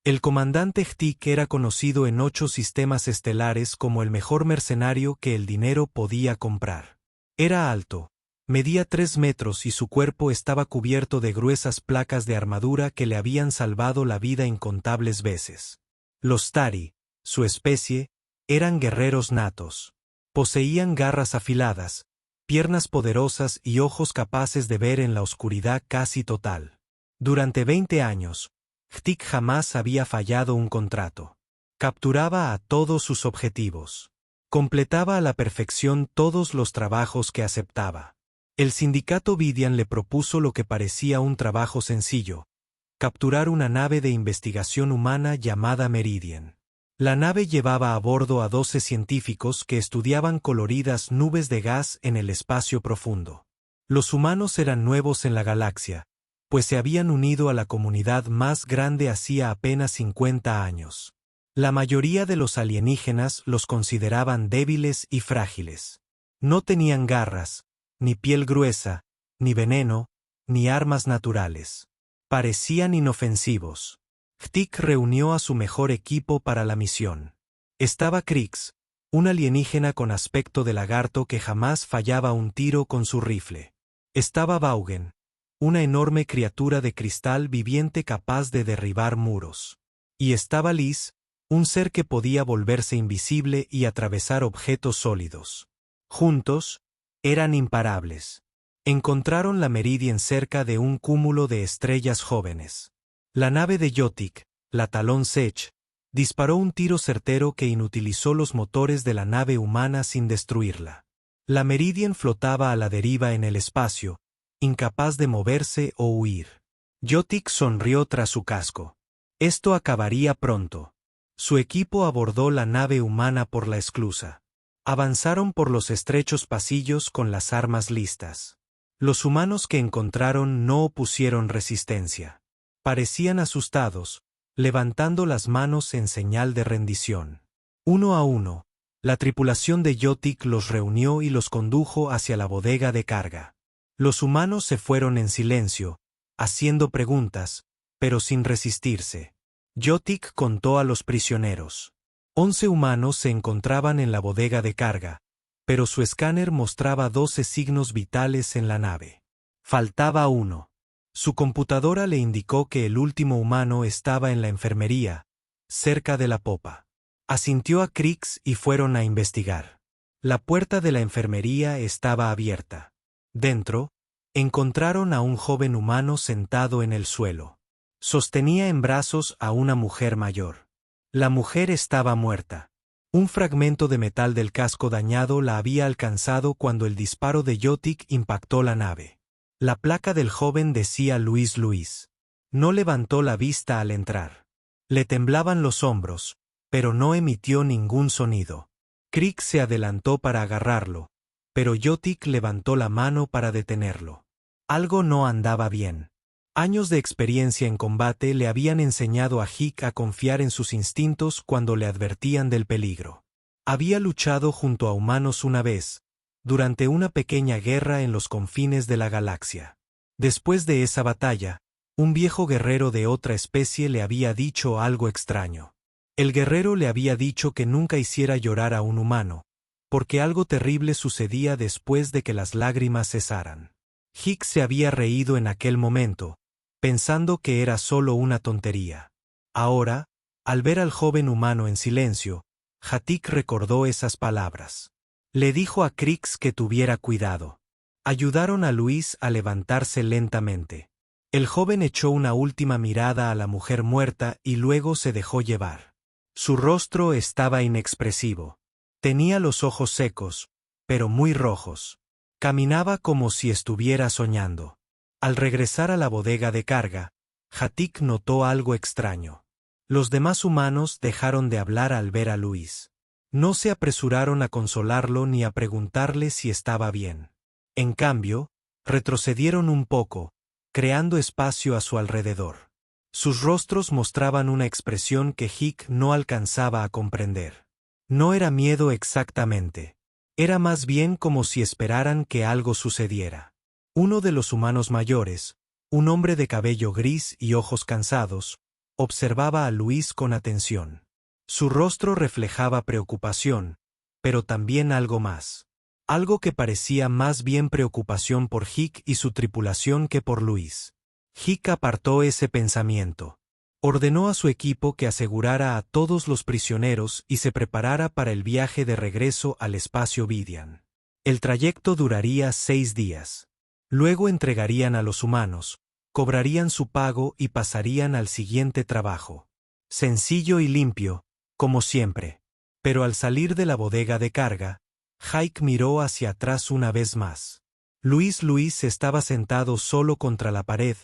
El comandante Htik era conocido en 8 sistemas estelares como el mejor mercenario que el dinero podía comprar. Era alto, medía 3 metros y su cuerpo estaba cubierto de gruesas placas de armadura que le habían salvado la vida incontables veces. Los Tari, su especie, eran guerreros natos. Poseían garras afiladas, piernas poderosas y ojos capaces de ver en la oscuridad casi total. Durante 20 años, Htik jamás había fallado un contrato. Capturaba a todos sus objetivos. Completaba a la perfección todos los trabajos que aceptaba. El sindicato Vidian le propuso lo que parecía un trabajo sencillo: capturar una nave de investigación humana llamada Meridian. La nave llevaba a bordo a 12 científicos que estudiaban coloridas nubes de gas en el espacio profundo. Los humanos eran nuevos en la galaxia, pues se habían unido a la comunidad más grande hacía apenas 50 años. La mayoría de los alienígenas los consideraban débiles y frágiles. No tenían garras, ni piel gruesa, ni veneno, ni armas naturales. Parecían inofensivos. Htik reunió a su mejor equipo para la misión. Estaba Krix, un alienígena con aspecto de lagarto que jamás fallaba un tiro con su rifle. Estaba Vaugen, una enorme criatura de cristal viviente capaz de derribar muros. Y estaba Liz, un ser que podía volverse invisible y atravesar objetos sólidos. Juntos, eran imparables. Encontraron la Meridian cerca de un cúmulo de estrellas jóvenes. La nave de Yotik, la Talon Sech, disparó un tiro certero que inutilizó los motores de la nave humana sin destruirla. La Meridian flotaba a la deriva en el espacio, incapaz de moverse o huir. Yotik sonrió tras su casco. Esto acabaría pronto. Su equipo abordó la nave humana por la esclusa. Avanzaron por los estrechos pasillos con las armas listas. Los humanos que encontraron no opusieron resistencia. Parecían asustados, levantando las manos en señal de rendición. Uno a uno, la tripulación de Yotik los reunió y los condujo hacia la bodega de carga. Los humanos se fueron en silencio, haciendo preguntas, pero sin resistirse. Yotik contó a los prisioneros. 11 humanos se encontraban en la bodega de carga, pero su escáner mostraba 12 signos vitales en la nave. Faltaba uno. Su computadora le indicó que el último humano estaba en la enfermería, cerca de la popa. Asintió a Krix y fueron a investigar. La puerta de la enfermería estaba abierta. Dentro, encontraron a un joven humano sentado en el suelo. Sostenía en brazos a una mujer mayor. La mujer estaba muerta. Un fragmento de metal del casco dañado la había alcanzado cuando el disparo de Yotik impactó la nave. La placa del joven decía Luis Luis. No levantó la vista al entrar. Le temblaban los hombros, pero no emitió ningún sonido. Krix se adelantó para agarrarlo, pero Yotik levantó la mano para detenerlo. Algo no andaba bien. Años de experiencia en combate le habían enseñado a Htik a confiar en sus instintos cuando le advertían del peligro. Había luchado junto a humanos una vez, durante una pequeña guerra en los confines de la galaxia. Después de esa batalla, un viejo guerrero de otra especie le había dicho algo extraño. El guerrero le había dicho que nunca hiciera llorar a un humano, porque algo terrible sucedía después de que las lágrimas cesaran. Htik se había reído en aquel momento, pensando que era solo una tontería. Ahora, al ver al joven humano en silencio, Htik recordó esas palabras. Le dijo a Krix que tuviera cuidado. Ayudaron a Luis a levantarse lentamente. El joven echó una última mirada a la mujer muerta y luego se dejó llevar. Su rostro estaba inexpresivo. Tenía los ojos secos, pero muy rojos. Caminaba como si estuviera soñando. Al regresar a la bodega de carga, Htik notó algo extraño. Los demás humanos dejaron de hablar al ver a Luis. No se apresuraron a consolarlo ni a preguntarle si estaba bien. En cambio, retrocedieron un poco, creando espacio a su alrededor. Sus rostros mostraban una expresión que Htik no alcanzaba a comprender. No era miedo exactamente. Era más bien como si esperaran que algo sucediera. Uno de los humanos mayores, un hombre de cabello gris y ojos cansados, observaba a Luis con atención. Su rostro reflejaba preocupación, pero también algo más. Algo que parecía más bien preocupación por Hick y su tripulación que por Luis. Hick apartó ese pensamiento. Ordenó a su equipo que asegurara a todos los prisioneros y se preparara para el viaje de regreso al espacio Vidian. El trayecto duraría 6 días. Luego entregarían a los humanos, cobrarían su pago y pasarían al siguiente trabajo. Sencillo y limpio, como siempre. Pero al salir de la bodega de carga, Hick miró hacia atrás una vez más. Luis estaba sentado solo contra la pared,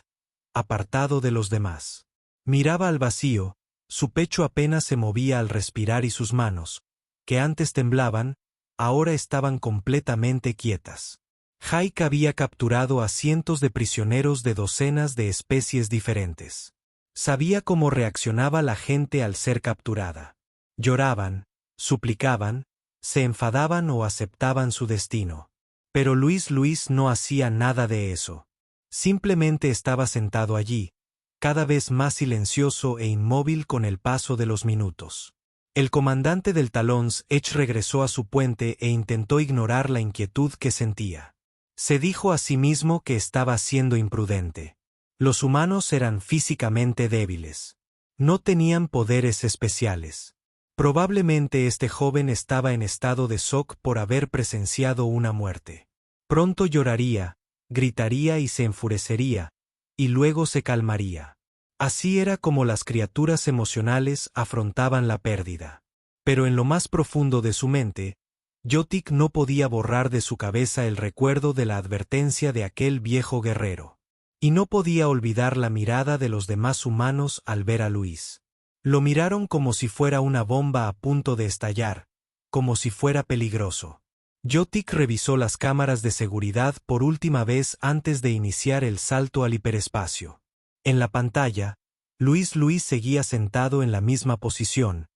apartado de los demás. Miraba al vacío, su pecho apenas se movía al respirar y sus manos, que antes temblaban, ahora estaban completamente quietas. Hick había capturado a cientos de prisioneros de docenas de especies diferentes. Sabía cómo reaccionaba la gente al ser capturada. Lloraban, suplicaban, se enfadaban o aceptaban su destino. Pero Luis no hacía nada de eso. Simplemente estaba sentado allí, cada vez más silencioso e inmóvil con el paso de los minutos. El comandante del Talons Edge regresó a su puente e intentó ignorar la inquietud que sentía. Se dijo a sí mismo que estaba siendo imprudente. Los humanos eran físicamente débiles. No tenían poderes especiales. Probablemente este joven estaba en estado de shock por haber presenciado una muerte. Pronto lloraría, gritaría y se enfurecería, y luego se calmaría. Así era como las criaturas emocionales afrontaban la pérdida. Pero en lo más profundo de su mente, Yotik no podía borrar de su cabeza el recuerdo de la advertencia de aquel viejo guerrero. Y no podía olvidar la mirada de los demás humanos al ver a Luis. Lo miraron como si fuera una bomba a punto de estallar, como si fuera peligroso. Yotik revisó las cámaras de seguridad por última vez antes de iniciar el salto al hiperespacio. En la pantalla, Luis seguía sentado en la misma posición,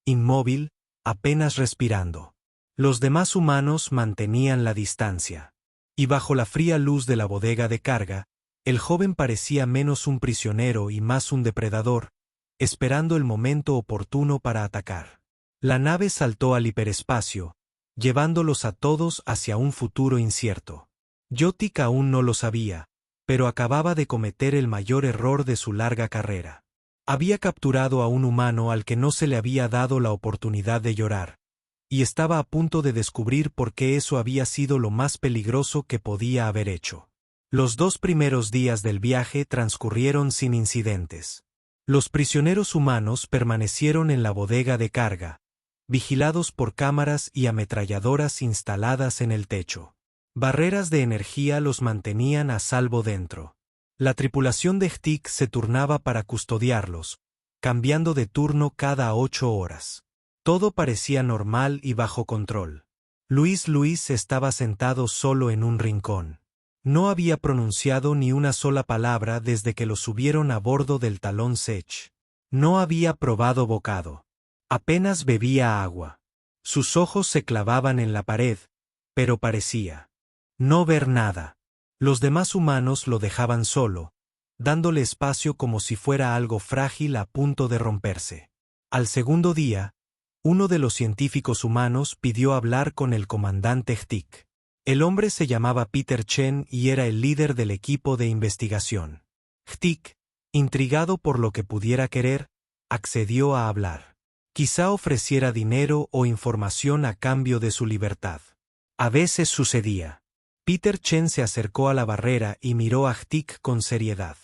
inmóvil, apenas respirando. Los demás humanos mantenían la distancia. Y bajo la fría luz de la bodega de carga, el joven parecía menos un prisionero y más un depredador, esperando el momento oportuno para atacar. La nave saltó al hiperespacio, llevándolos a todos hacia un futuro incierto. Yotik aún no lo sabía, pero acababa de cometer el mayor error de su larga carrera. Había capturado a un humano al que no se le había dado la oportunidad de llorar, y estaba a punto de descubrir por qué eso había sido lo más peligroso que podía haber hecho. Los 2 primeros días del viaje transcurrieron sin incidentes. Los prisioneros humanos permanecieron en la bodega de carga, vigilados por cámaras y ametralladoras instaladas en el techo. Barreras de energía los mantenían a salvo dentro. La tripulación de Hick se turnaba para custodiarlos, cambiando de turno cada 8 horas. Todo parecía normal y bajo control. Luis estaba sentado solo en un rincón. No había pronunciado ni una sola palabra desde que lo subieron a bordo del Talons Edge. No había probado bocado. Apenas bebía agua. Sus ojos se clavaban en la pared, pero parecía no ver nada. Los demás humanos lo dejaban solo, dándole espacio como si fuera algo frágil a punto de romperse. Al segundo día, uno de los científicos humanos pidió hablar con el comandante Hick. El hombre se llamaba Peter Chen y era el líder del equipo de investigación. Hick, intrigado por lo que pudiera querer, accedió a hablar. Quizá ofreciera dinero o información a cambio de su libertad. A veces sucedía. Peter Chen se acercó a la barrera y miró a Hick con seriedad.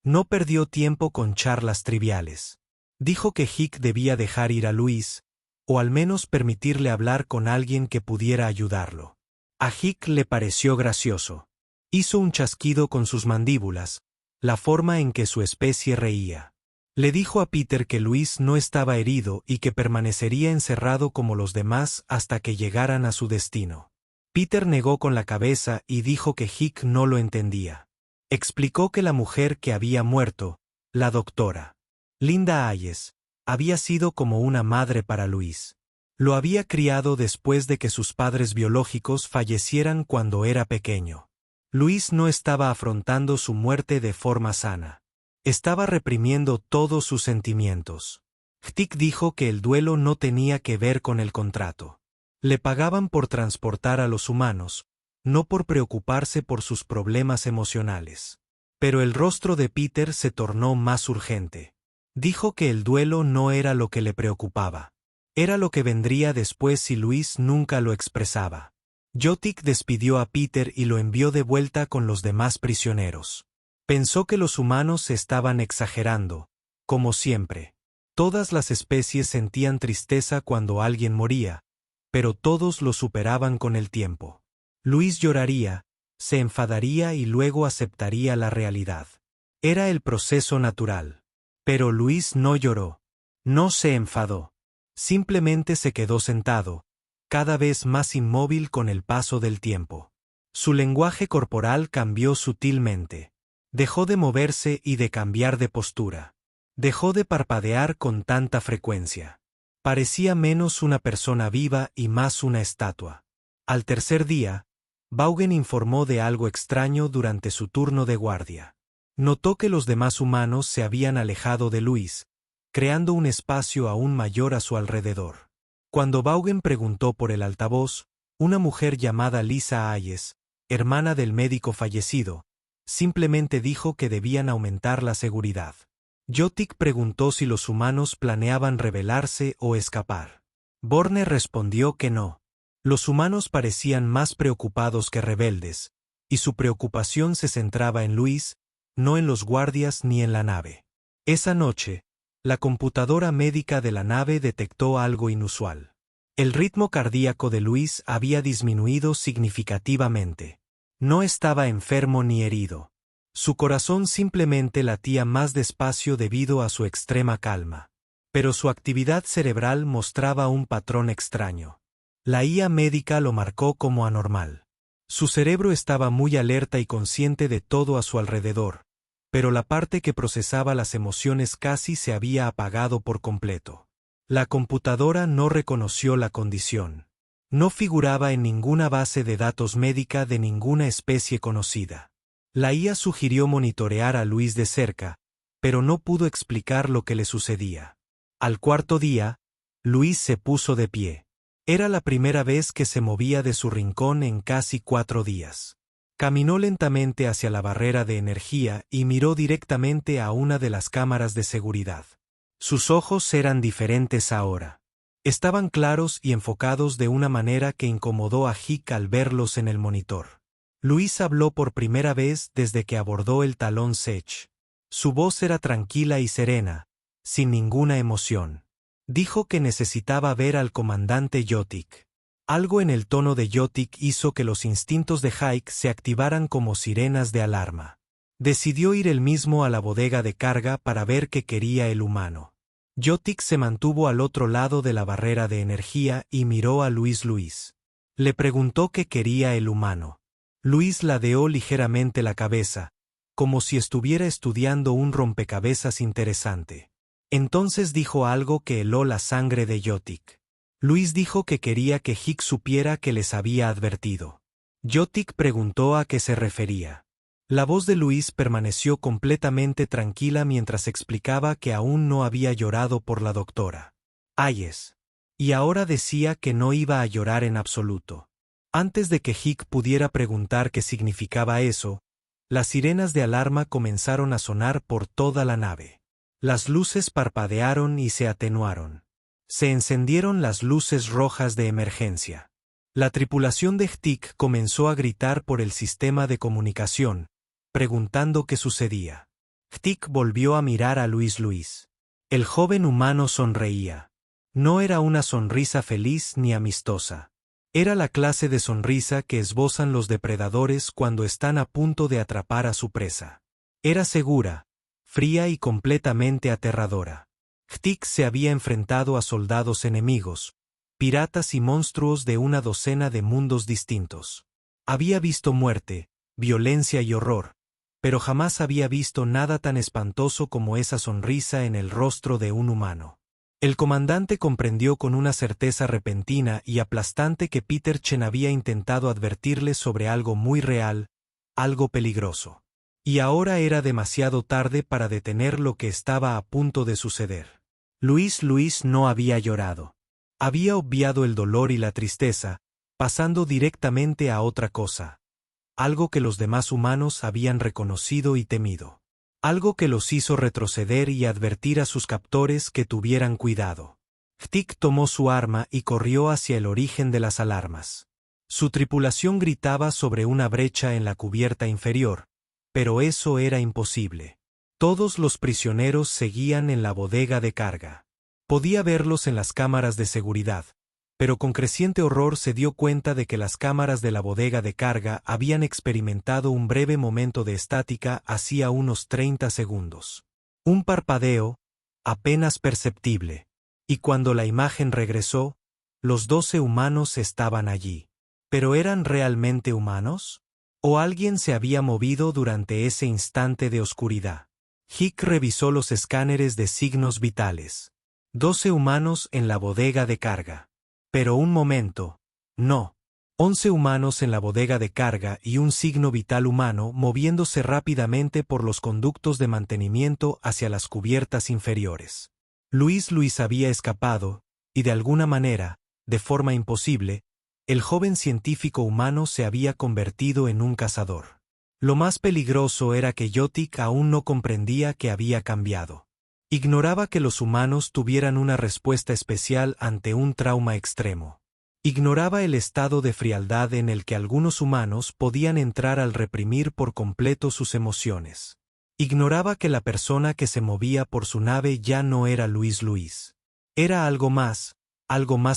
No perdió tiempo con charlas triviales. Dijo que Hick debía dejar ir a Luis, o al menos permitirle hablar con alguien que pudiera ayudarlo. A Hick le pareció gracioso. Hizo un chasquido con sus mandíbulas, la forma en que su especie reía. Le dijo a Peter que Luis no estaba herido y que permanecería encerrado como los demás hasta que llegaran a su destino. Peter negó con la cabeza y dijo que Hick no lo entendía. Explicó que la mujer que había muerto, la doctora Linda Hayes, había sido como una madre para Luis. Lo había criado después de que sus padres biológicos fallecieran cuando era pequeño. Luis no estaba afrontando su muerte de forma sana. Estaba reprimiendo todos sus sentimientos. Htik dijo que el duelo no tenía que ver con el contrato. Le pagaban por transportar a los humanos, no por preocuparse por sus problemas emocionales. Pero el rostro de Peter se tornó más urgente. Dijo que el duelo no era lo que le preocupaba. Era lo que vendría después si Luis nunca lo expresaba. Jotik despidió a Peter y lo envió de vuelta con los demás prisioneros. Pensó que los humanos estaban exagerando, como siempre. Todas las especies sentían tristeza cuando alguien moría, pero todos lo superaban con el tiempo. Luis lloraría, se enfadaría y luego aceptaría la realidad. Era el proceso natural. Pero Luis no lloró. No se enfadó. Simplemente se quedó sentado, cada vez más inmóvil con el paso del tiempo. Su lenguaje corporal cambió sutilmente. Dejó de moverse y de cambiar de postura. Dejó de parpadear con tanta frecuencia. Parecía menos una persona viva y más una estatua. Al tercer día, Vaughan informó de algo extraño durante su turno de guardia. Notó que los demás humanos se habían alejado de Luis, creando un espacio aún mayor a su alrededor. Cuando Vaughan preguntó por el altavoz, una mujer llamada Lisa Hayes, hermana del médico fallecido, simplemente dijo que debían aumentar la seguridad. Jotik preguntó si los humanos planeaban rebelarse o escapar. Borne respondió que no. Los humanos parecían más preocupados que rebeldes, y su preocupación se centraba en Luis, no en los guardias ni en la nave. Esa noche, la computadora médica de la nave detectó algo inusual. El ritmo cardíaco de Luis había disminuido significativamente. No estaba enfermo ni herido. Su corazón simplemente latía más despacio debido a su extrema calma. Pero su actividad cerebral mostraba un patrón extraño. La IA médica lo marcó como anormal. Su cerebro estaba muy alerta y consciente de todo a su alrededor, pero la parte que procesaba las emociones casi se había apagado por completo. La computadora no reconoció la condición. No figuraba en ninguna base de datos médica de ninguna especie conocida. La IA sugirió monitorear a Luis de cerca, pero no pudo explicar lo que le sucedía. Al cuarto día, Luis se puso de pie. Era la primera vez que se movía de su rincón en casi 4 días. Caminó lentamente hacia la barrera de energía y miró directamente a una de las cámaras de seguridad. Sus ojos eran diferentes ahora. Estaban claros y enfocados de una manera que incomodó a Hik al verlos en el monitor. Luis habló por primera vez desde que abordó el Talón Sech. Su voz era tranquila y serena, sin ninguna emoción. Dijo que necesitaba ver al comandante Jotik. Algo en el tono de Jotik hizo que los instintos de Hike se activaran como sirenas de alarma. Decidió ir él mismo a la bodega de carga para ver qué quería el humano. Jotik se mantuvo al otro lado de la barrera de energía y miró a Luis. Le preguntó qué quería el humano. Luis ladeó ligeramente la cabeza, como si estuviera estudiando un rompecabezas interesante. Entonces dijo algo que heló la sangre de Jotik. Luis dijo que quería que Hik supiera que les había advertido. Jotik preguntó a qué se refería. La voz de Luis permaneció completamente tranquila mientras explicaba que aún no había llorado por la doctora Hayes. Y ahora decía que no iba a llorar en absoluto. Antes de que Hik pudiera preguntar qué significaba eso, las sirenas de alarma comenzaron a sonar por toda la nave. Las luces parpadearon y se atenuaron. Se encendieron las luces rojas de emergencia. La tripulación de Htik comenzó a gritar por el sistema de comunicación, preguntando qué sucedía. Htik volvió a mirar a Luis. El joven humano sonreía. No era una sonrisa feliz ni amistosa. Era la clase de sonrisa que esbozan los depredadores cuando están a punto de atrapar a su presa. Era segura, fría y completamente aterradora. Htik se había enfrentado a soldados enemigos, piratas y monstruos de una docena de mundos distintos. Había visto muerte, violencia y horror, pero jamás había visto nada tan espantoso como esa sonrisa en el rostro de un humano. El comandante comprendió con una certeza repentina y aplastante que Peter Chen había intentado advertirle sobre algo muy real, algo peligroso. Y ahora era demasiado tarde para detener lo que estaba a punto de suceder. Luis no había llorado. Había obviado el dolor y la tristeza, pasando directamente a otra cosa. Algo que los demás humanos habían reconocido y temido. Algo que los hizo retroceder y advertir a sus captores que tuvieran cuidado. Ftik tomó su arma y corrió hacia el origen de las alarmas. Su tripulación gritaba sobre una brecha en la cubierta inferior, pero eso era imposible. Todos los prisioneros seguían en la bodega de carga. Podía verlos en las cámaras de seguridad, pero con creciente horror se dio cuenta de que las cámaras de la bodega de carga habían experimentado un breve momento de estática hacía unos 30 segundos. Un parpadeo, apenas perceptible, y cuando la imagen regresó, los 12 humanos estaban allí. ¿Pero eran realmente humanos? ¿O alguien se había movido durante ese instante de oscuridad? Hick revisó los escáneres de signos vitales. 12 humanos en la bodega de carga. Pero un momento. No. 11 humanos en la bodega de carga y un signo vital humano moviéndose rápidamente por los conductos de mantenimiento hacia las cubiertas inferiores. Luis había escapado, y de alguna manera, de forma imposible, el joven científico humano se había convertido en un cazador. Lo más peligroso era que Yotik aún no comprendía que había cambiado. Ignoraba que los humanos tuvieran una respuesta especial ante un trauma extremo. Ignoraba el estado de frialdad en el que algunos humanos podían entrar al reprimir por completo sus emociones. Ignoraba que la persona que se movía por su nave ya no era Luis. Era algo más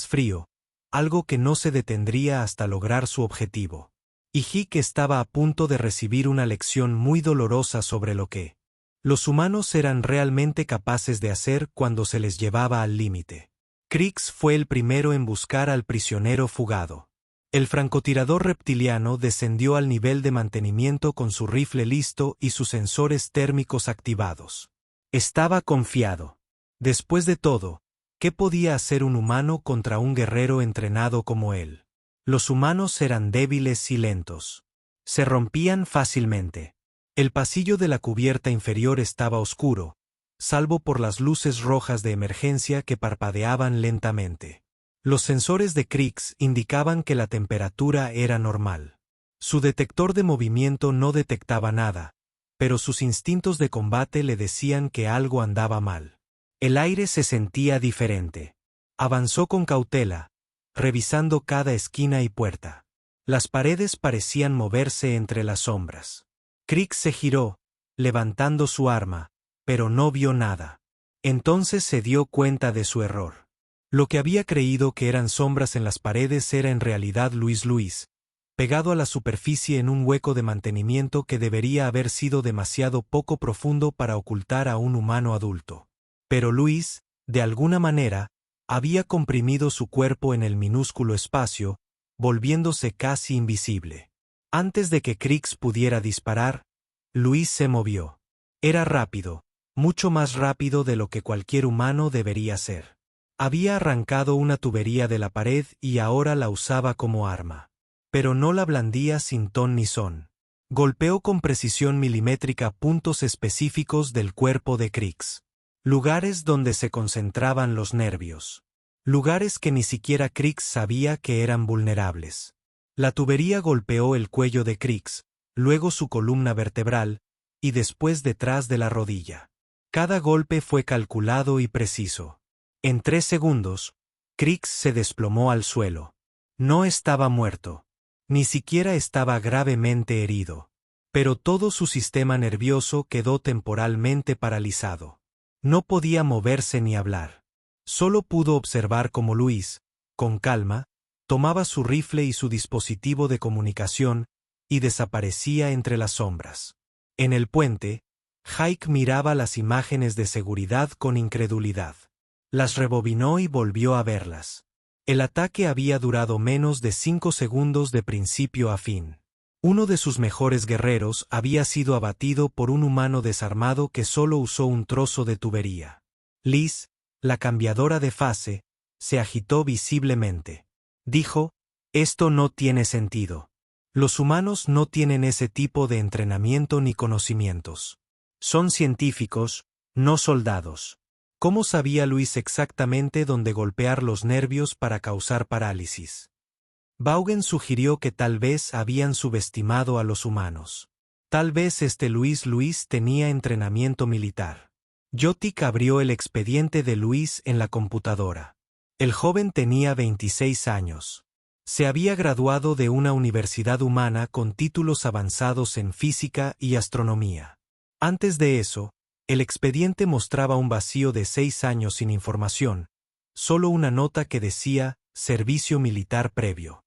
frío, algo que no se detendría hasta lograr su objetivo. Y Hick estaba a punto de recibir una lección muy dolorosa sobre lo que los humanos eran realmente capaces de hacer cuando se les llevaba al límite. Krix fue el primero en buscar al prisionero fugado. El francotirador reptiliano descendió al nivel de mantenimiento con su rifle listo y sus sensores térmicos activados. Estaba confiado. Después de todo, ¿qué podía hacer un humano contra un guerrero entrenado como él? Los humanos eran débiles y lentos. Se rompían fácilmente. El pasillo de la cubierta inferior estaba oscuro, salvo por las luces rojas de emergencia que parpadeaban lentamente. Los sensores de Krix indicaban que la temperatura era normal. Su detector de movimiento no detectaba nada, pero sus instintos de combate le decían que algo andaba mal. El aire se sentía diferente. Avanzó con cautela, revisando cada esquina y puerta. Las paredes parecían moverse entre las sombras. Krix se giró, levantando su arma, pero no vio nada. Entonces se dio cuenta de su error. Lo que había creído que eran sombras en las paredes era en realidad Luis, pegado a la superficie en un hueco de mantenimiento que debería haber sido demasiado poco profundo para ocultar a un humano adulto. Pero Luis, de alguna manera, había comprimido su cuerpo en el minúsculo espacio, volviéndose casi invisible. Antes de que Krix pudiera disparar, Luis se movió. Era rápido, mucho más rápido de lo que cualquier humano debería ser. Había arrancado una tubería de la pared y ahora la usaba como arma. Pero no la blandía sin ton ni son. Golpeó con precisión milimétrica puntos específicos del cuerpo de Krix. Lugares donde se concentraban los nervios. Lugares que ni siquiera Krix sabía que eran vulnerables. La tubería golpeó el cuello de Krix, luego su columna vertebral, y después detrás de la rodilla. Cada golpe fue calculado y preciso. En 3 segundos, Krix se desplomó al suelo. No estaba muerto. Ni siquiera estaba gravemente herido. Pero todo su sistema nervioso quedó temporalmente paralizado. No podía moverse ni hablar. Solo pudo observar cómo Luis, con calma, tomaba su rifle y su dispositivo de comunicación y desaparecía entre las sombras. En el puente, Hick miraba las imágenes de seguridad con incredulidad. Las rebobinó y volvió a verlas. El ataque había durado menos de 5 segundos de principio a fin. Uno de sus mejores guerreros había sido abatido por un humano desarmado que solo usó un trozo de tubería. Liz, la cambiadora de fase, se agitó visiblemente. Dijo, «Esto no tiene sentido». Los humanos no tienen ese tipo de entrenamiento ni conocimientos. Son científicos, no soldados. ¿Cómo sabía Luis exactamente dónde golpear los nervios para causar parálisis? Vaughan sugirió que tal vez habían subestimado a los humanos. Tal vez Luis tenía entrenamiento militar. Jotik abrió el expediente de Luis en la computadora. El joven tenía 26 años. Se había graduado de una universidad humana con títulos avanzados en física y astronomía. Antes de eso, el expediente mostraba un vacío de 6 años sin información, solo una nota que decía «Servicio militar previo».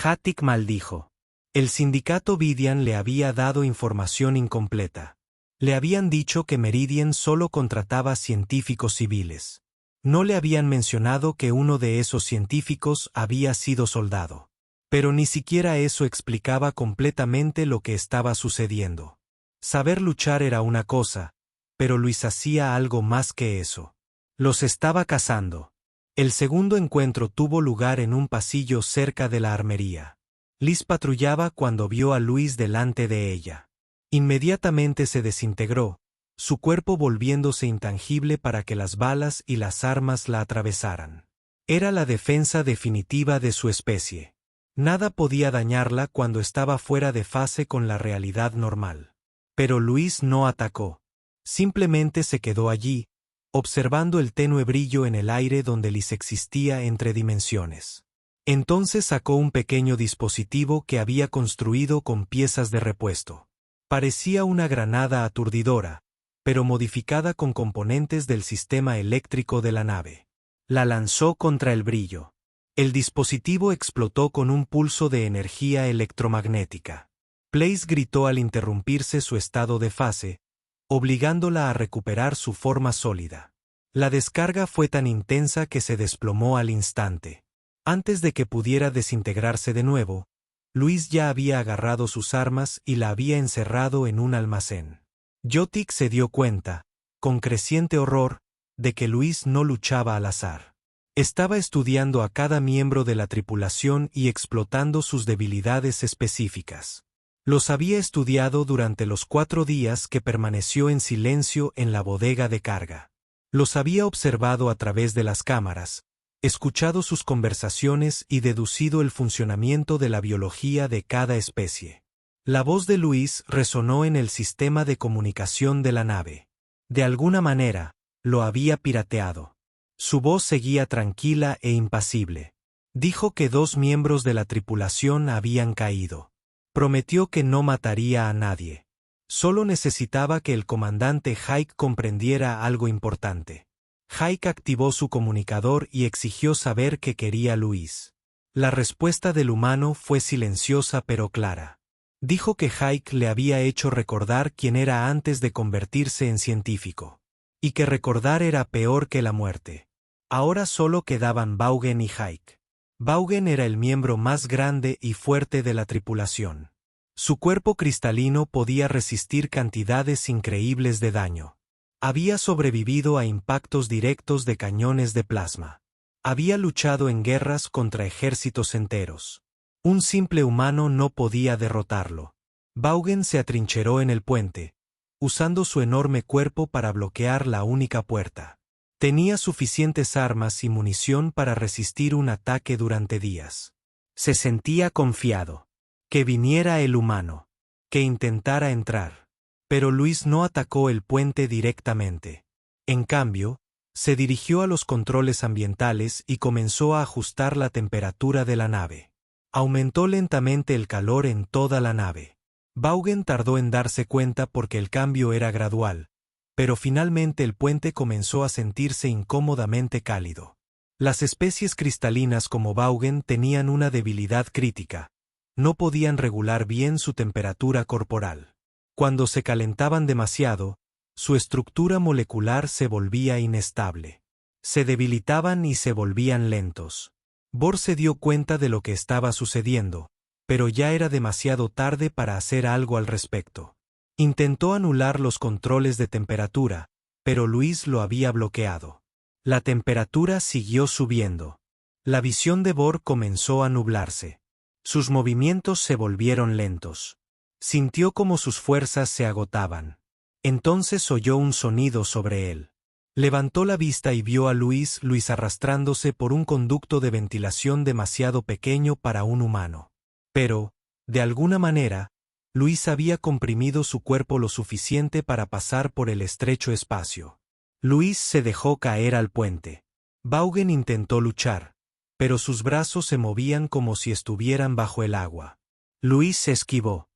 Jotik maldijo. El sindicato Vidian le había dado información incompleta. Le habían dicho que Meridian solo contrataba científicos civiles. No le habían mencionado que uno de esos científicos había sido soldado. Pero ni siquiera eso explicaba completamente lo que estaba sucediendo. Saber luchar era una cosa, pero Luis hacía algo más que eso. Los estaba cazando. El segundo encuentro tuvo lugar en un pasillo cerca de la armería. Liz patrullaba cuando vio a Luis delante de ella. Inmediatamente se desintegró, su cuerpo volviéndose intangible para que las balas y las armas la atravesaran. Era la defensa definitiva de su especie. Nada podía dañarla cuando estaba fuera de fase con la realidad normal. Pero Luis no atacó. Simplemente se quedó allí, observando el tenue brillo en el aire donde Liz existía entre dimensiones. Entonces sacó un pequeño dispositivo que había construido con piezas de repuesto. Parecía una granada aturdidora, pero modificada con componentes del sistema eléctrico de la nave. La lanzó contra el brillo. El dispositivo explotó con un pulso de energía electromagnética. Place gritó al interrumpirse su estado de fase, obligándola a recuperar su forma sólida. La descarga fue tan intensa que se desplomó al instante. Antes de que pudiera desintegrarse de nuevo, Luis ya había agarrado sus armas y la había encerrado en un almacén. Jotik se dio cuenta, con creciente horror, de que Luis no luchaba al azar. Estaba estudiando a cada miembro de la tripulación y explotando sus debilidades específicas. Los había estudiado durante los 4 días que permaneció en silencio en la bodega de carga. Los había observado a través de las cámaras, escuchado sus conversaciones y deducido el funcionamiento de la biología de cada especie. La voz de Luis resonó en el sistema de comunicación de la nave. De alguna manera, lo había pirateado. Su voz seguía tranquila e impasible. Dijo que 2 miembros de la tripulación habían caído. Prometió que no mataría a nadie. Solo necesitaba que el comandante Haik comprendiera algo importante. Haik activó su comunicador y exigió saber qué quería Luis. La respuesta del humano fue silenciosa pero clara. Dijo que Haik le había hecho recordar quién era antes de convertirse en científico. Y que recordar era peor que la muerte. Ahora solo quedaban Vaughan y Haik. Vaughan era el miembro más grande y fuerte de la tripulación. Su cuerpo cristalino podía resistir cantidades increíbles de daño. Había sobrevivido a impactos directos de cañones de plasma. Había luchado en guerras contra ejércitos enteros. Un simple humano no podía derrotarlo. Vaughan se atrincheró en el puente, usando su enorme cuerpo para bloquear la única puerta. Tenía suficientes armas y munición para resistir un ataque durante días. Se sentía confiado. Que viniera el humano. Que intentara entrar. Pero Luis no atacó el puente directamente. En cambio, se dirigió a los controles ambientales y comenzó a ajustar la temperatura de la nave. Aumentó lentamente el calor en toda la nave. Vaughan tardó en darse cuenta porque el cambio era gradual, pero finalmente el puente comenzó a sentirse incómodamente cálido. Las especies cristalinas como Vaughan tenían una debilidad crítica. No podían regular bien su temperatura corporal. Cuando se calentaban demasiado, su estructura molecular se volvía inestable. Se debilitaban y se volvían lentos. Bohr se dio cuenta de lo que estaba sucediendo, pero ya era demasiado tarde para hacer algo al respecto. Intentó anular los controles de temperatura, pero Luis lo había bloqueado. La temperatura siguió subiendo. La visión de Bohr comenzó a nublarse. Sus movimientos se volvieron lentos. Sintió como sus fuerzas se agotaban. Entonces oyó un sonido sobre él. Levantó la vista y vio a Luis arrastrándose por un conducto de ventilación demasiado pequeño para un humano. Pero, de alguna manera, Luis había comprimido su cuerpo lo suficiente para pasar por el estrecho espacio. Luis se dejó caer al puente. Vaughan intentó luchar, pero sus brazos se movían como si estuvieran bajo el agua. Luis se esquivó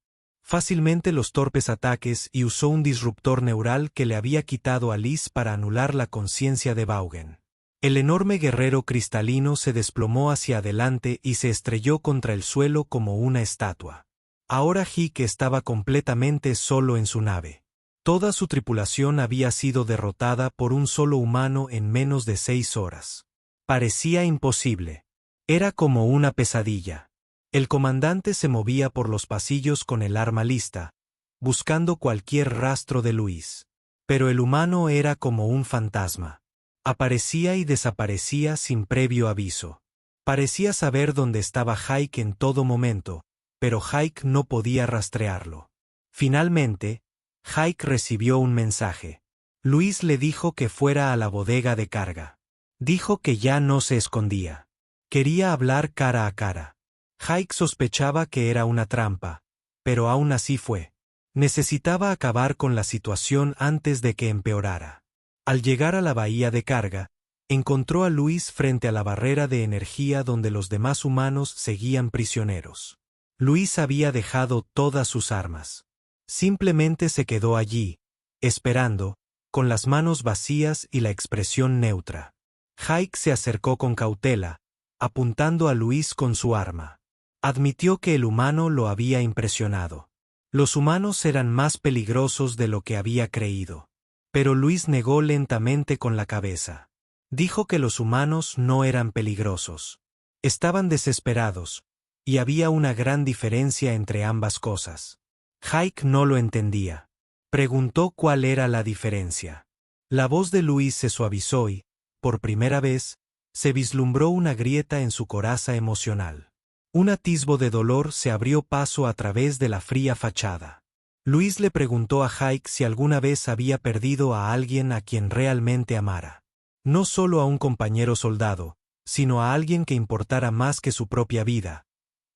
fácilmente los torpes ataques y usó un disruptor neural que le había quitado a Liz para anular la conciencia de Vaughan. El enorme guerrero cristalino se desplomó hacia adelante y se estrelló contra el suelo como una estatua. Ahora Hick estaba completamente solo en su nave. Toda su tripulación había sido derrotada por un solo humano en menos de 6 horas. Parecía imposible. Era como una pesadilla. El comandante se movía por los pasillos con el arma lista, buscando cualquier rastro de Luis. Pero el humano era como un fantasma. Aparecía y desaparecía sin previo aviso. Parecía saber dónde estaba Hike en todo momento, pero Hike no podía rastrearlo. Finalmente, Hike recibió un mensaje. Luis le dijo que fuera a la bodega de carga. Dijo que ya no se escondía. Quería hablar cara a cara. Hike sospechaba que era una trampa, pero aún así fue. Necesitaba acabar con la situación antes de que empeorara. Al llegar a la bahía de carga, encontró a Luis frente a la barrera de energía donde los demás humanos seguían prisioneros. Luis había dejado todas sus armas. Simplemente se quedó allí, esperando, con las manos vacías y la expresión neutra. Hike se acercó con cautela, apuntando a Luis con su arma. Admitió que el humano lo había impresionado. Los humanos eran más peligrosos de lo que había creído. Pero Luis negó lentamente con la cabeza. Dijo que los humanos no eran peligrosos. Estaban desesperados, y había una gran diferencia entre ambas cosas. Hike no lo entendía. Preguntó cuál era la diferencia. La voz de Luis se suavizó y, por primera vez, se vislumbró una grieta en su coraza emocional. Un atisbo de dolor se abrió paso a través de la fría fachada. Luis le preguntó a Hike si alguna vez había perdido a alguien a quien realmente amara. No solo a un compañero soldado, sino a alguien que importara más que su propia vida.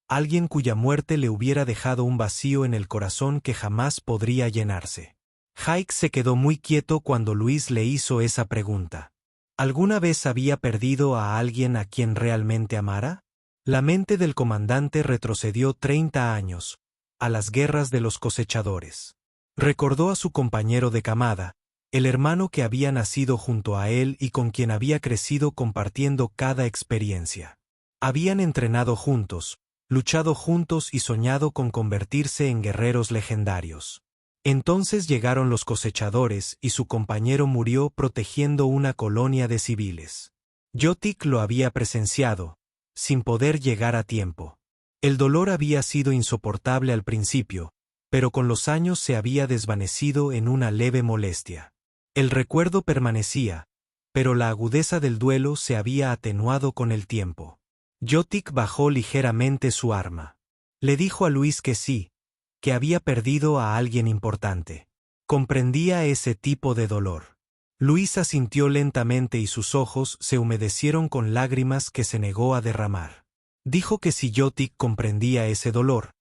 Alguien cuya muerte le hubiera dejado un vacío en el corazón que jamás podría llenarse. Hike se quedó muy quieto cuando Luis le hizo esa pregunta. ¿Alguna vez había perdido a alguien a quien realmente amara? La mente del comandante retrocedió 30 años, a las guerras de los cosechadores. Recordó a su compañero de camada, el hermano que había nacido junto a él y con quien había crecido compartiendo cada experiencia. Habían entrenado juntos, luchado juntos y soñado con convertirse en guerreros legendarios. Entonces llegaron los cosechadores y su compañero murió protegiendo una colonia de civiles. Yotik lo había presenciado, sin poder llegar a tiempo. El dolor había sido insoportable al principio, pero con los años se había desvanecido en una leve molestia. El recuerdo permanecía, pero la agudeza del duelo se había atenuado con el tiempo. Yotik bajó ligeramente su arma. Le dijo a Luis que sí, que había perdido a alguien importante. Comprendía ese tipo de dolor. Luis asintió lentamente y sus ojos se humedecieron con lágrimas que se negó a derramar. Dijo que si Yotik comprendía ese dolor,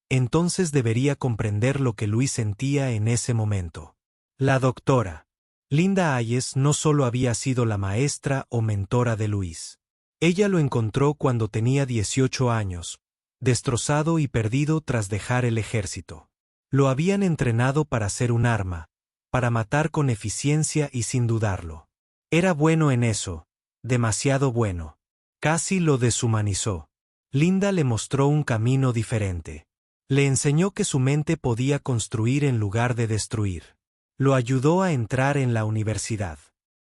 entonces debería comprender lo que Luis sentía en ese momento. La doctora Linda Hayes no solo había sido la maestra o mentora de Luis. Ella lo encontró cuando tenía 18 años, destrozado y perdido tras dejar el ejército. Lo habían entrenado para ser un arma, para matar con eficiencia y sin dudarlo. Era bueno en eso, demasiado bueno. Casi lo deshumanizó. Linda le mostró un camino diferente. Le enseñó que su mente podía construir en lugar de destruir. Lo ayudó a entrar en la universidad.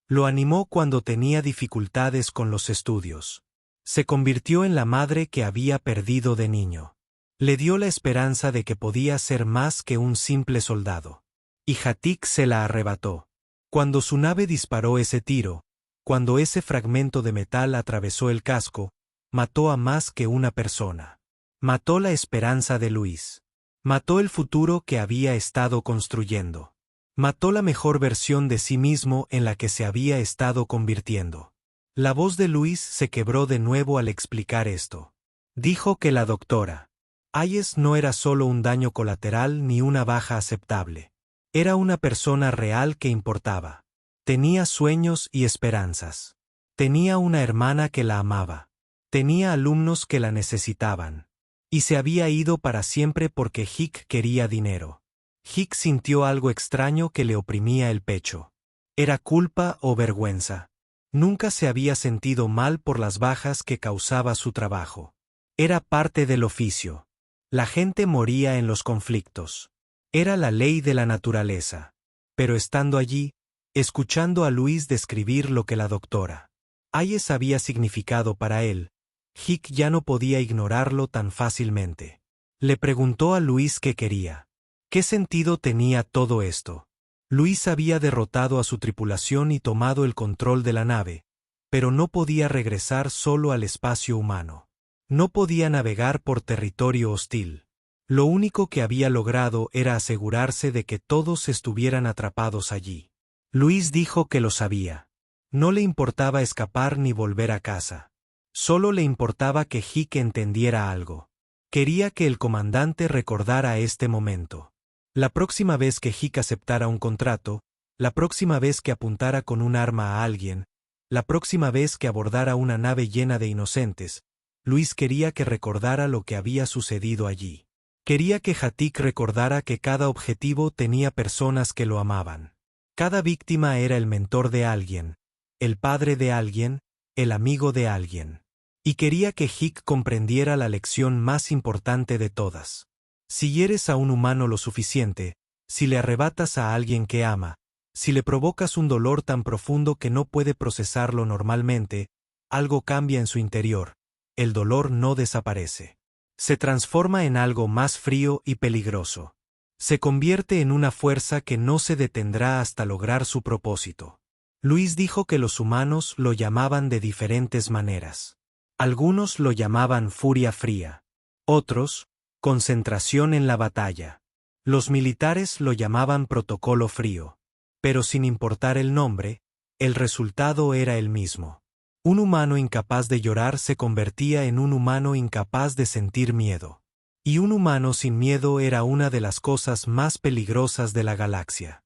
Lo animó cuando tenía dificultades con los estudios. Se convirtió en la madre que había perdido de niño. Le dio la esperanza de que podía ser más que un simple soldado. Y Hatik se la arrebató. Cuando su nave disparó ese tiro, cuando ese fragmento de metal atravesó el casco, mató a más que una persona. Mató la esperanza de Luis. Mató el futuro que había estado construyendo. Mató la mejor versión de sí mismo en la que se había estado convirtiendo. La voz de Luis se quebró de nuevo al explicar esto. Dijo que la doctora Hayes no era solo un daño colateral ni una baja aceptable. Era una persona real que importaba. Tenía sueños y esperanzas. Tenía una hermana que la amaba. Tenía alumnos que la necesitaban. Y se había ido para siempre porque Hick quería dinero. Hick sintió algo extraño que le oprimía el pecho. ¿Era culpa o vergüenza? Nunca se había sentido mal por las bajas que causaba su trabajo. Era parte del oficio. La gente moría en los conflictos. Era la ley de la naturaleza. Pero estando allí, escuchando a Luis describir lo que la doctora Hayes había significado para él, Hick ya no podía ignorarlo tan fácilmente. Le preguntó a Luis qué quería. ¿Qué sentido tenía todo esto? Luis había derrotado a su tripulación y tomado el control de la nave, pero no podía regresar solo al espacio humano. No podía navegar por territorio hostil. Lo único que había logrado era asegurarse de que todos estuvieran atrapados allí. Luis dijo que lo sabía. No le importaba escapar ni volver a casa. Solo le importaba que Hick entendiera algo. Quería que el comandante recordara este momento. La próxima vez que Hick aceptara un contrato, la próxima vez que apuntara con un arma a alguien, la próxima vez que abordara una nave llena de inocentes, Luis quería que recordara lo que había sucedido allí. Quería que Hatik recordara que cada objetivo tenía personas que lo amaban. Cada víctima era el mentor de alguien, el padre de alguien, el amigo de alguien. Y quería que Hick comprendiera la lección más importante de todas. Si hieres a un humano lo suficiente, si le arrebatas a alguien que ama, si le provocas un dolor tan profundo que no puede procesarlo normalmente, algo cambia en su interior. El dolor no desaparece. Se transforma en algo más frío y peligroso. Se convierte en una fuerza que no se detendrá hasta lograr su propósito. Luis dijo que los humanos lo llamaban de diferentes maneras. Algunos lo llamaban furia fría. Otros, concentración en la batalla. Los militares lo llamaban protocolo frío. Pero sin importar el nombre, el resultado era el mismo. Un humano incapaz de llorar se convertía en un humano incapaz de sentir miedo. Y un humano sin miedo era una de las cosas más peligrosas de la galaxia.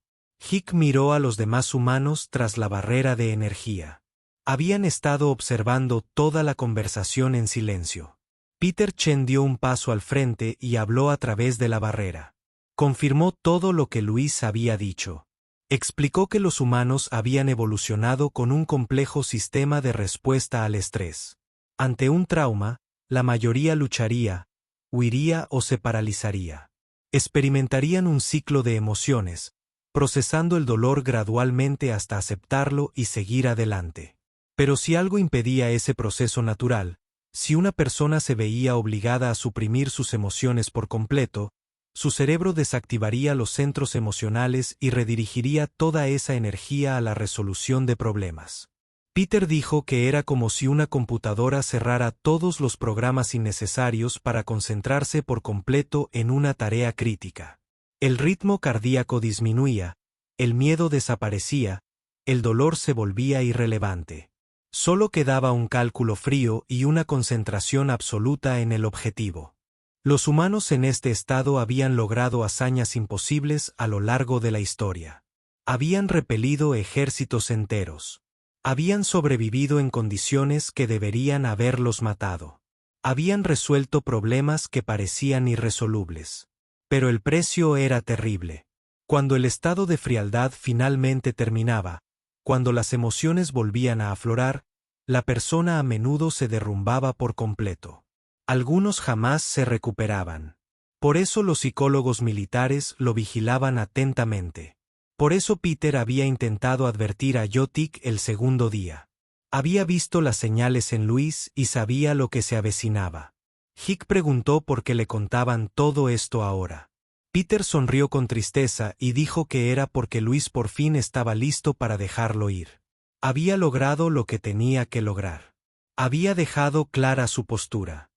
Hick miró a los demás humanos tras la barrera de energía. Habían estado observando toda la conversación en silencio. Peter Chen dio un paso al frente y habló a través de la barrera. Confirmó todo lo que Luis había dicho. Explicó que los humanos habían evolucionado con un complejo sistema de respuesta al estrés. Ante un trauma, la mayoría lucharía, huiría o se paralizaría. Experimentarían un ciclo de emociones, procesando el dolor gradualmente hasta aceptarlo y seguir adelante. Pero si algo impedía ese proceso natural, si una persona se veía obligada a suprimir sus emociones por completo, su cerebro desactivaría los centros emocionales y redirigiría toda esa energía a la resolución de problemas. Peter dijo que era como si una computadora cerrara todos los programas innecesarios para concentrarse por completo en una tarea crítica. El ritmo cardíaco disminuía, el miedo desaparecía, el dolor se volvía irrelevante. Solo quedaba un cálculo frío y una concentración absoluta en el objetivo. Los humanos en este estado habían logrado hazañas imposibles a lo largo de la historia. Habían repelido ejércitos enteros. Habían sobrevivido en condiciones que deberían haberlos matado. Habían resuelto problemas que parecían irresolubles. Pero el precio era terrible. Cuando el estado de frialdad finalmente terminaba, cuando las emociones volvían a aflorar, la persona a menudo se derrumbaba por completo. Algunos jamás se recuperaban. Por eso los psicólogos militares lo vigilaban atentamente. Por eso Peter había intentado advertir a Jotik el segundo día. Había visto las señales en Luis y sabía lo que se avecinaba. Hick preguntó por qué le contaban todo esto ahora. Peter sonrió con tristeza y dijo que era porque Luis por fin estaba listo para dejarlo ir. Había logrado lo que tenía que lograr. Había dejado clara su postura.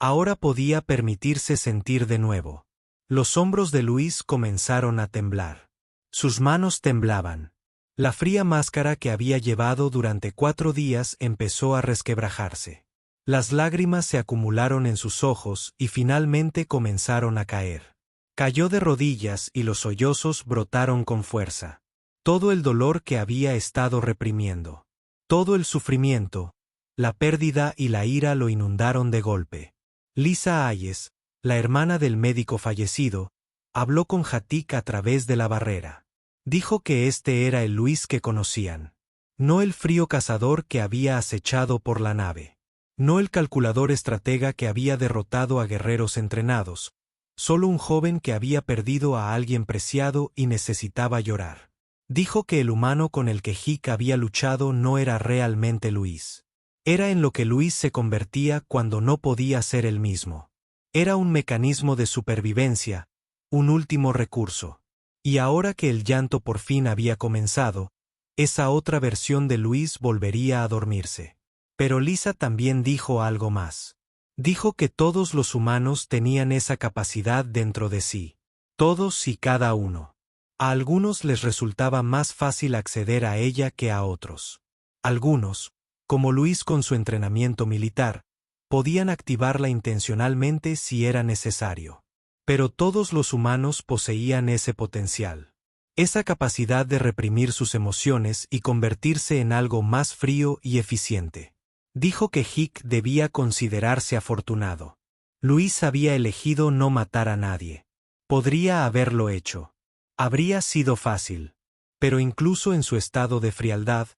Ahora podía permitirse sentir de nuevo. Los hombros de Luis comenzaron a temblar. Sus manos temblaban. La fría máscara que había llevado durante 4 días empezó a resquebrajarse. Las lágrimas se acumularon en sus ojos y finalmente comenzaron a caer. Cayó de rodillas y los sollozos brotaron con fuerza. Todo el dolor que había estado reprimiendo. Todo el sufrimiento, la pérdida y la ira lo inundaron de golpe. Lisa Hayes, la hermana del médico fallecido, habló con Hatik a través de la barrera. Dijo que este era el Luis que conocían. No el frío cazador que había acechado por la nave. No el calculador estratega que había derrotado a guerreros entrenados. Solo un joven que había perdido a alguien preciado y necesitaba llorar. Dijo que el humano con el que Hick había luchado no era realmente Luis. Era en lo que Luis se convertía cuando no podía ser el mismo. Era un mecanismo de supervivencia, un último recurso. Y ahora que el llanto por fin había comenzado, esa otra versión de Luis volvería a dormirse. Pero Lisa también dijo algo más. Dijo que todos los humanos tenían esa capacidad dentro de sí. Todos y cada uno. A algunos les resultaba más fácil acceder a ella que a otros. Algunos, como Luis con su entrenamiento militar, podían activarla intencionalmente si era necesario. Pero todos los humanos poseían ese potencial. Esa capacidad de reprimir sus emociones y convertirse en algo más frío y eficiente. Dijo que Hick debía considerarse afortunado. Luis había elegido no matar a nadie. Podría haberlo hecho. Habría sido fácil. Pero incluso en su estado de frialdad,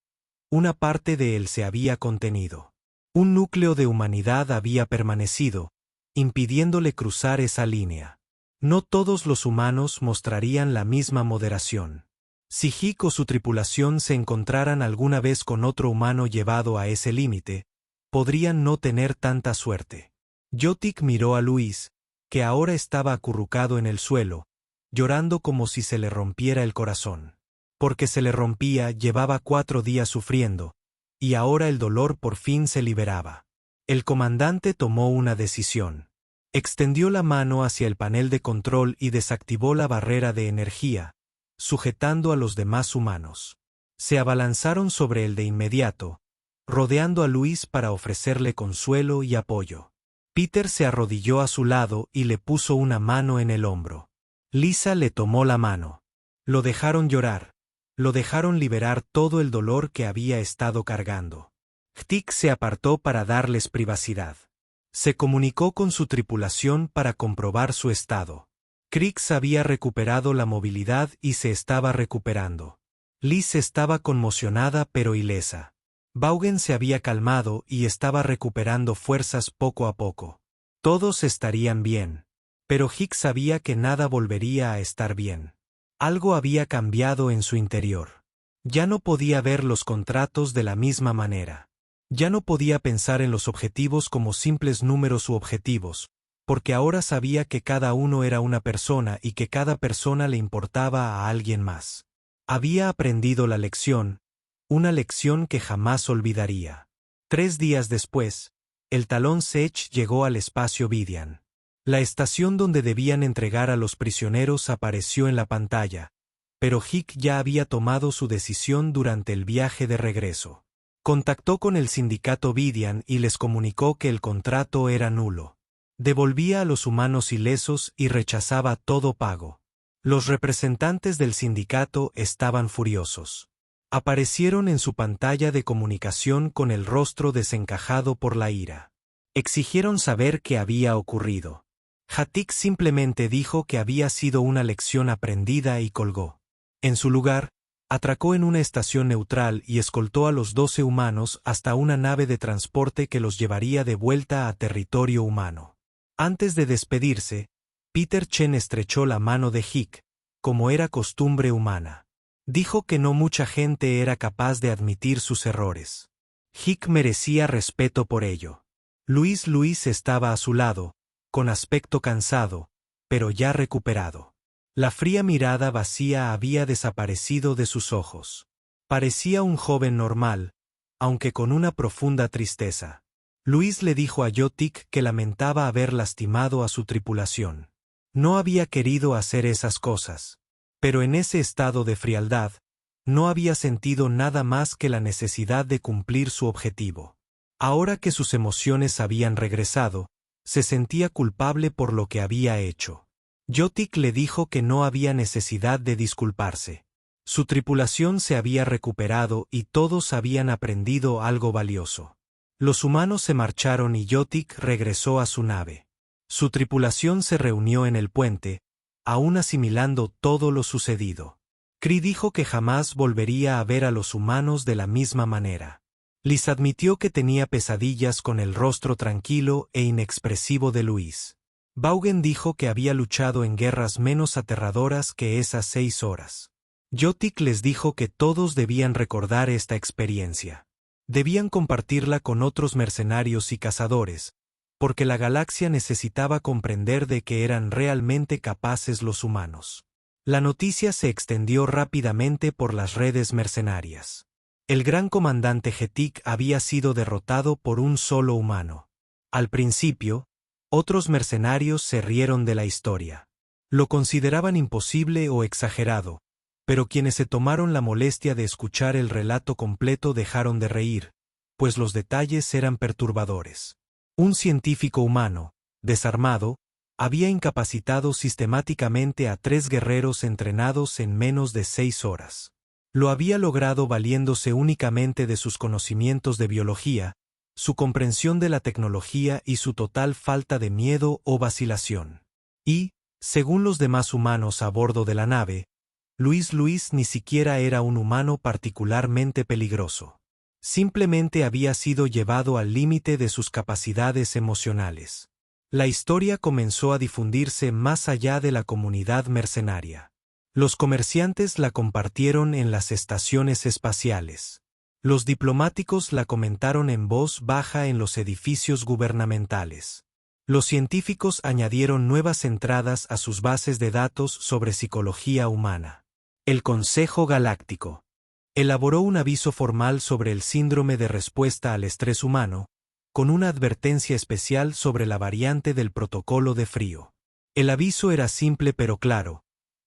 una parte de él se había contenido. Un núcleo de humanidad había permanecido, impidiéndole cruzar esa línea. No todos los humanos mostrarían la misma moderación. Si Hick o su tripulación se encontraran alguna vez con otro humano llevado a ese límite, podrían no tener tanta suerte. Yotik miró a Luis, que ahora estaba acurrucado en el suelo, llorando como si se le rompiera el corazón. Porque se le rompía, llevaba 4 días sufriendo, y ahora el dolor por fin se liberaba. El comandante tomó una decisión. Extendió la mano hacia el panel de control y desactivó la barrera de energía, sujetando a los demás humanos. Se abalanzaron sobre él de inmediato, rodeando a Luis para ofrecerle consuelo y apoyo. Peter se arrodilló a su lado y le puso una mano en el hombro. Lisa le tomó la mano. Lo dejaron llorar. Lo dejaron liberar todo el dolor que había estado cargando. Hick se apartó para darles privacidad. Se comunicó con su tripulación para comprobar su estado. Krix había recuperado la movilidad y se estaba recuperando. Liz estaba conmocionada pero ilesa. Vaughan se había calmado y estaba recuperando fuerzas poco a poco. Todos estarían bien. Pero Hick sabía que nada volvería a estar bien. Algo había cambiado en su interior. Ya no podía ver los contratos de la misma manera. Ya no podía pensar en los objetivos como simples números u objetivos, porque ahora sabía que cada uno era una persona y que cada persona le importaba a alguien más. Había aprendido la lección, una lección que jamás olvidaría. 3 días después, el Talón Sech llegó al espacio Vidian. La estación donde debían entregar a los prisioneros apareció en la pantalla, pero Hick ya había tomado su decisión durante el viaje de regreso. Contactó con el sindicato Vidian y les comunicó que el contrato era nulo. Devolvía a los humanos ilesos y rechazaba todo pago. Los representantes del sindicato estaban furiosos. Aparecieron en su pantalla de comunicación con el rostro desencajado por la ira. Exigieron saber qué había ocurrido. Hatik simplemente dijo que había sido una lección aprendida y colgó. En su lugar, atracó en una estación neutral y escoltó a los 12 humanos hasta una nave de transporte que los llevaría de vuelta a territorio humano. Antes de despedirse, Peter Chen estrechó la mano de Hick, como era costumbre humana. Dijo que no mucha gente era capaz de admitir sus errores. Hick merecía respeto por ello. Luis estaba a su lado, con aspecto cansado, pero ya recuperado. La fría mirada vacía había desaparecido de sus ojos. Parecía un joven normal, aunque con una profunda tristeza. Luis le dijo a Yotik que lamentaba haber lastimado a su tripulación. No había querido hacer esas cosas. Pero en ese estado de frialdad, no había sentido nada más que la necesidad de cumplir su objetivo. Ahora que sus emociones habían regresado, se sentía culpable por lo que había hecho. Yotik le dijo que no había necesidad de disculparse. Su tripulación se había recuperado y todos habían aprendido algo valioso. Los humanos se marcharon y Yotik regresó a su nave. Su tripulación se reunió en el puente, aún asimilando todo lo sucedido. Kree dijo que jamás volvería a ver a los humanos de la misma manera. Liz admitió que tenía pesadillas con el rostro tranquilo e inexpresivo de Luis. Vaughan dijo que había luchado en guerras menos aterradoras que esas 6 horas. Yotik les dijo que todos debían recordar esta experiencia. Debían compartirla con otros mercenarios y cazadores, porque la galaxia necesitaba comprender de que eran realmente capaces los humanos. La noticia se extendió rápidamente por las redes mercenarias. El gran comandante Getik había sido derrotado por un solo humano. Al principio, otros mercenarios se rieron de la historia. Lo consideraban imposible o exagerado, pero quienes se tomaron la molestia de escuchar el relato completo dejaron de reír, pues los detalles eran perturbadores. Un científico humano, desarmado, había incapacitado sistemáticamente a 3 guerreros entrenados en menos de 6 horas. Lo había logrado valiéndose únicamente de sus conocimientos de biología, su comprensión de la tecnología y su total falta de miedo o vacilación. Y, según los demás humanos a bordo de la nave, Luis ni siquiera era un humano particularmente peligroso. Simplemente había sido llevado al límite de sus capacidades emocionales. La historia comenzó a difundirse más allá de la comunidad mercenaria. Los comerciantes la compartieron en las estaciones espaciales. Los diplomáticos la comentaron en voz baja en los edificios gubernamentales. Los científicos añadieron nuevas entradas a sus bases de datos sobre psicología humana. El Consejo Galáctico elaboró un aviso formal sobre el síndrome de respuesta al estrés humano, con una advertencia especial sobre la variante del protocolo de frío. El aviso era simple pero claro: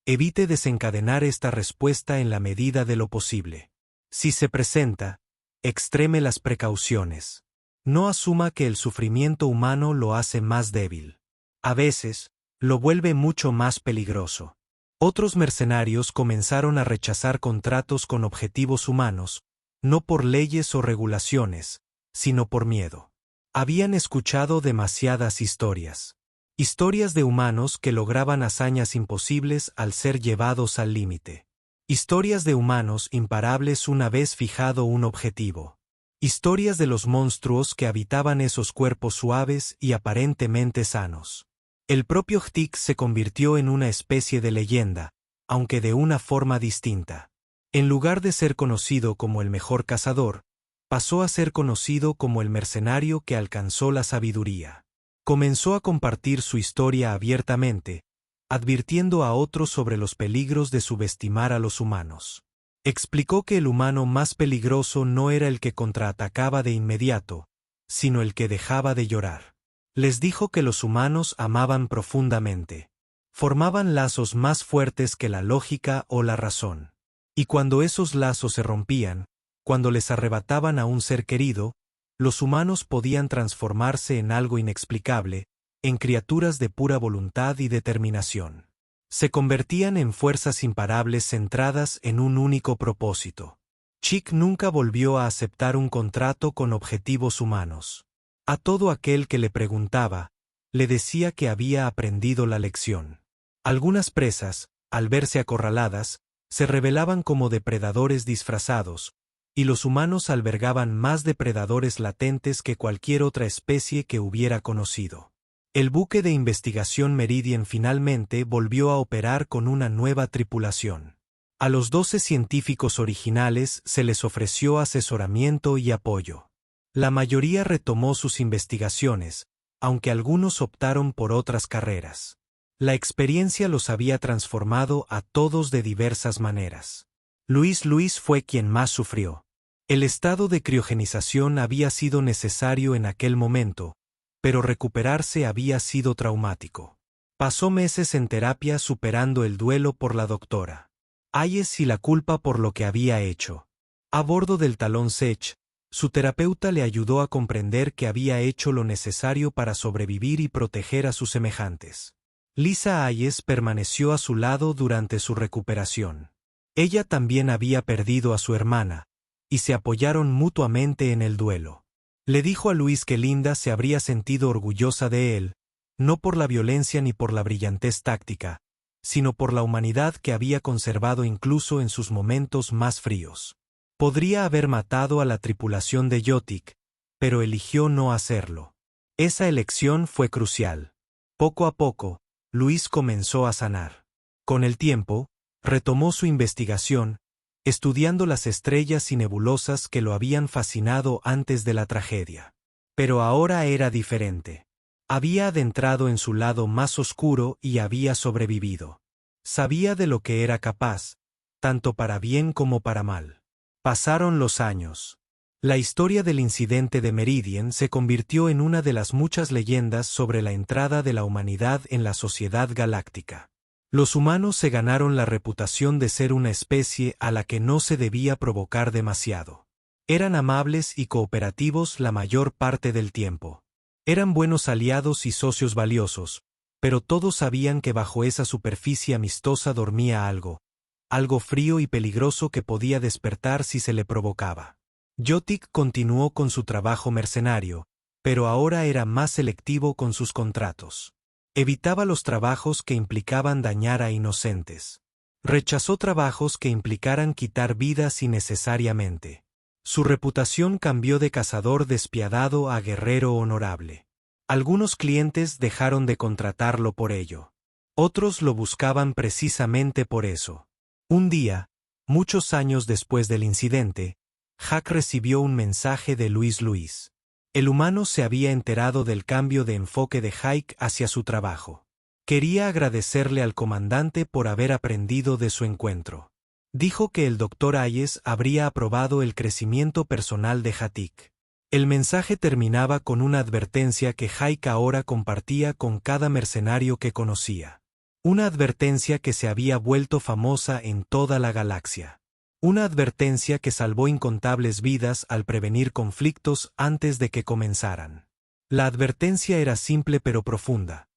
evite desencadenar esta respuesta en la medida de lo posible. Si se presenta, extreme las precauciones. No asuma que el sufrimiento humano lo hace más débil. A veces, lo vuelve mucho más peligroso. Otros mercenarios comenzaron a rechazar contratos con objetivos humanos, no por leyes o regulaciones, sino por miedo. Habían escuchado demasiadas historias. Historias de humanos que lograban hazañas imposibles al ser llevados al límite. Historias de humanos imparables una vez fijado un objetivo. Historias de los monstruos que habitaban esos cuerpos suaves y aparentemente sanos. El propio Getik se convirtió en una especie de leyenda, aunque de una forma distinta. En lugar de ser conocido como el mejor cazador, pasó a ser conocido como el mercenario que alcanzó la sabiduría. Comenzó a compartir su historia abiertamente, advirtiendo a otros sobre los peligros de subestimar a los humanos. Explicó que el humano más peligroso no era el que contraatacaba de inmediato, sino el que dejaba de llorar. Les dijo que los humanos amaban profundamente. Formaban lazos más fuertes que la lógica o la razón. Y cuando esos lazos se rompían, cuando les arrebataban a un ser querido, los humanos podían transformarse en algo inexplicable, en criaturas de pura voluntad y determinación. Se convertían en fuerzas imparables centradas en un único propósito. Chick nunca volvió a aceptar un contrato con objetivos humanos. A todo aquel que le preguntaba, le decía que había aprendido la lección. Algunas presas, al verse acorraladas, se revelaban como depredadores disfrazados, y los humanos albergaban más depredadores latentes que cualquier otra especie que hubiera conocido. El buque de investigación Meridian finalmente volvió a operar con una nueva tripulación. A los 12 científicos originales se les ofreció asesoramiento y apoyo. La mayoría retomó sus investigaciones, aunque algunos optaron por otras carreras. La experiencia los había transformado a todos de diversas maneras. Luis fue quien más sufrió. El estado de criogenización había sido necesario en aquel momento, pero recuperarse había sido traumático. Pasó meses en terapia superando el duelo por la doctora Hayes y la culpa por lo que había hecho. A bordo del Talón Sech, su terapeuta le ayudó a comprender que había hecho lo necesario para sobrevivir y proteger a sus semejantes. Lisa Hayes permaneció a su lado durante su recuperación. Ella también había perdido a su hermana, y se apoyaron mutuamente en el duelo. Le dijo a Luis que Linda se habría sentido orgullosa de él, no por la violencia ni por la brillantez táctica, sino por la humanidad que había conservado incluso en sus momentos más fríos. Podría haber matado a la tripulación de Yotik, pero eligió no hacerlo. Esa elección fue crucial. Poco a poco, Luis comenzó a sanar. Con el tiempo, retomó su investigación, estudiando las estrellas y nebulosas que lo habían fascinado antes de la tragedia. Pero ahora era diferente. Había adentrado en su lado más oscuro y había sobrevivido. Sabía de lo que era capaz, tanto para bien como para mal. Pasaron los años. La historia del incidente de Meridian se convirtió en una de las muchas leyendas sobre la entrada de la humanidad en la sociedad galáctica. Los humanos se ganaron la reputación de ser una especie a la que no se debía provocar demasiado. Eran amables y cooperativos la mayor parte del tiempo. Eran buenos aliados y socios valiosos, pero todos sabían que bajo esa superficie amistosa dormía algo frío y peligroso que podía despertar si se le provocaba. Yotik continuó con su trabajo mercenario, pero ahora era más selectivo con sus contratos. Evitaba los trabajos que implicaban dañar a inocentes. Rechazó trabajos que implicaran quitar vidas innecesariamente. Su reputación cambió de cazador despiadado a guerrero honorable. Algunos clientes dejaron de contratarlo por ello. Otros lo buscaban precisamente por eso. Un día, muchos años después del incidente, Hack recibió un mensaje de Luis. El humano se había enterado del cambio de enfoque de Hike hacia su trabajo. Quería agradecerle al comandante por haber aprendido de su encuentro. Dijo que el Dr. Hayes habría aprobado el crecimiento personal de Hatik. El mensaje terminaba con una advertencia que Hike ahora compartía con cada mercenario que conocía. Una advertencia que se había vuelto famosa en toda la galaxia. Una advertencia que salvó incontables vidas al prevenir conflictos antes de que comenzaran. La advertencia era simple pero profunda.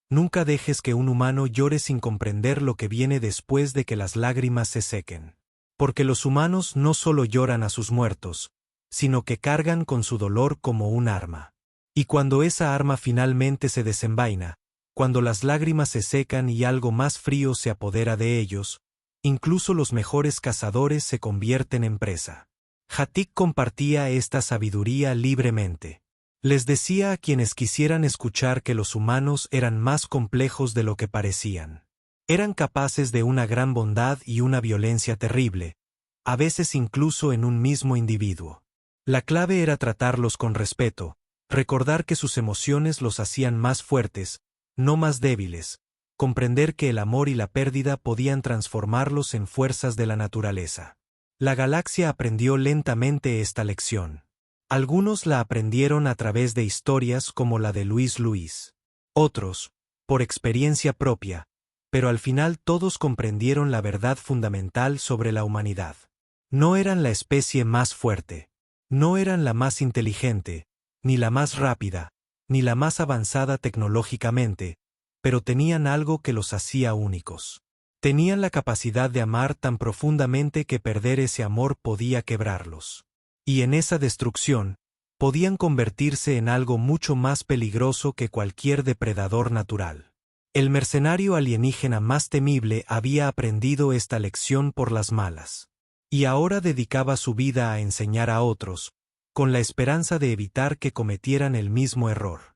Nunca dejes que un humano llore sin comprender lo que viene después de que las lágrimas se sequen. Porque los humanos no solo lloran a sus muertos, sino que cargan con su dolor como un arma. Y cuando esa arma finalmente se desenvaina, cuando las lágrimas se secan y algo más frío se apodera de ellos, incluso los mejores cazadores se convierten en presa. Hatik compartía esta sabiduría libremente. Les decía a quienes quisieran escuchar que los humanos eran más complejos de lo que parecían. Eran capaces de una gran bondad y una violencia terrible, a veces incluso en un mismo individuo. La clave era tratarlos con respeto, recordar que sus emociones los hacían más fuertes, no más débiles, comprender que el amor y la pérdida podían transformarlos en fuerzas de la naturaleza. La galaxia aprendió lentamente esta lección. Algunos la aprendieron a través de historias como la de Luis. Otros, por experiencia propia, pero al final todos comprendieron la verdad fundamental sobre la humanidad. No eran la especie más fuerte, no eran la más inteligente, ni la más rápida, ni la más avanzada tecnológicamente, pero tenían algo que los hacía únicos. Tenían la capacidad de amar tan profundamente que perder ese amor podía quebrarlos. Y en esa destrucción, podían convertirse en algo mucho más peligroso que cualquier depredador natural. El mercenario alienígena más temible había aprendido esta lección por las malas. Y ahora dedicaba su vida a enseñar a otros, con la esperanza de evitar que cometieran el mismo error.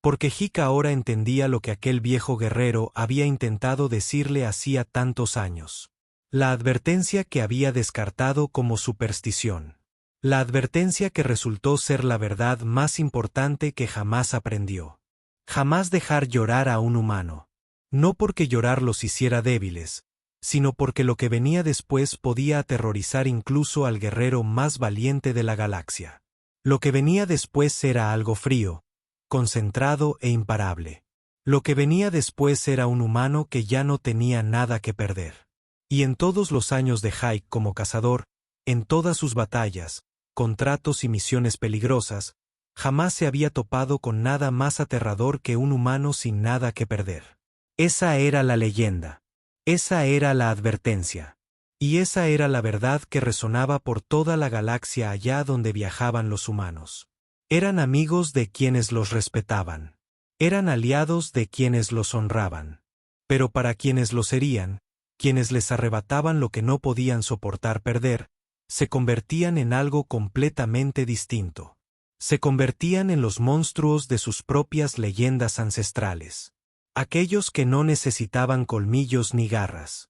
Porque Hika ahora entendía lo que aquel viejo guerrero había intentado decirle hacía tantos años. La advertencia que había descartado como superstición. La advertencia que resultó ser la verdad más importante que jamás aprendió. Jamás dejar llorar a un humano. No porque llorar los hiciera débiles, sino porque lo que venía después podía aterrorizar incluso al guerrero más valiente de la galaxia. Lo que venía después era algo frío, concentrado e imparable. Lo que venía después era un humano que ya no tenía nada que perder. Y en todos los años de Hayek como cazador, en todas sus batallas, contratos y misiones peligrosas, jamás se había topado con nada más aterrador que un humano sin nada que perder. Esa era la leyenda. Esa era la advertencia. Y esa era la verdad que resonaba por toda la galaxia allá donde viajaban los humanos. Eran amigos de quienes los respetaban. Eran aliados de quienes los honraban. Pero para quienes los herían, quienes les arrebataban lo que no podían soportar perder, se convertían en algo completamente distinto. Se convertían en los monstruos de sus propias leyendas ancestrales. Aquellos que no necesitaban colmillos ni garras.